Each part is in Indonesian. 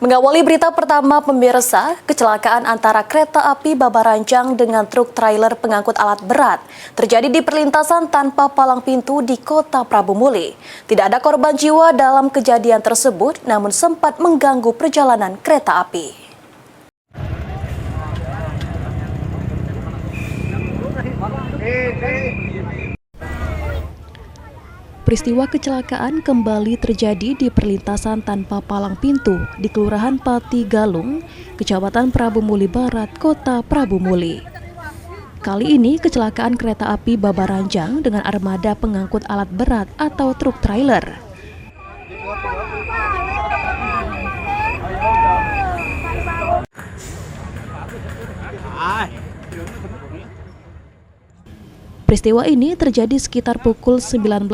Mengawali berita pertama pemirsa, kecelakaan antara kereta api Babaranjang dengan truk trailer pengangkut alat berat terjadi di perlintasan tanpa palang pintu di Kota Prabu Muli. Tidak ada korban jiwa dalam kejadian tersebut, namun sempat mengganggu perjalanan kereta api. Peristiwa kecelakaan kembali terjadi di perlintasan tanpa palang pintu di Kelurahan Pati Galung, Kecamatan Prabu Muli Barat, Kota Prabu Muli. Kali ini kecelakaan kereta api Babaranjang dengan armada pengangkut alat berat atau truk trailer. Peristiwa ini terjadi sekitar pukul 19.30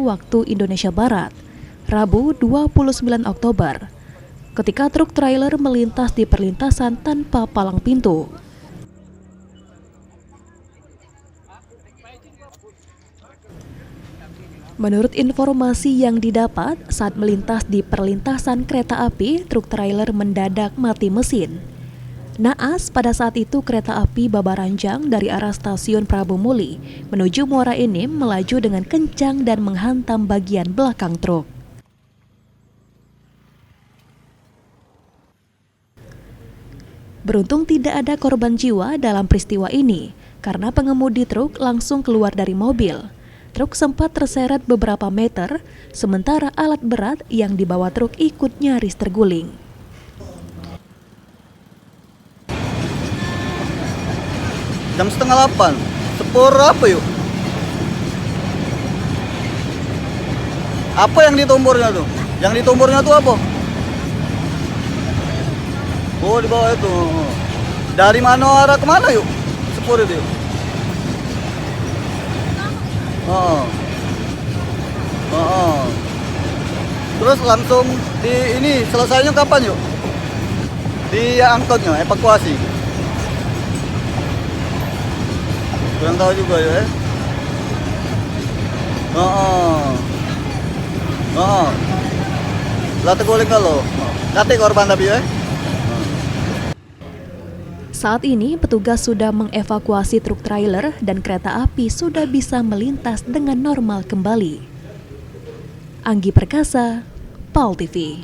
waktu Indonesia Barat, Rabu 29 Oktober, ketika truk trailer melintas di perlintasan tanpa palang pintu. Menurut informasi yang didapat, saat melintas di perlintasan kereta api, truk trailer mendadak mati mesin. Naas, pada saat itu kereta api Babaranjang dari arah stasiun Prabu Muli menuju Muara Enim melaju dengan kencang dan menghantam bagian belakang truk. Beruntung tidak ada korban jiwa dalam peristiwa ini, karena pengemudi truk langsung keluar dari mobil. Truk sempat terseret beberapa meter, sementara alat berat yang dibawa truk ikut nyaris terguling. Jam 7:30, sepur apa yuk? Apa yang ditumburnya tuh? Yang ditumburnya tuh apa? Oh, di bawah itu. Dari mana arah kemana yuk? Sepur itu yuk? Terus langsung di ini selesainya kapan yuk? Di angkotnya, evakuasi. Kurang tahu juga ya. Lah terguling kalau. Kate korban tapi ya. Saat ini petugas sudah mengevakuasi truk trailer dan kereta api sudah bisa melintas dengan normal kembali. Anggi Perkasa, PAL TV.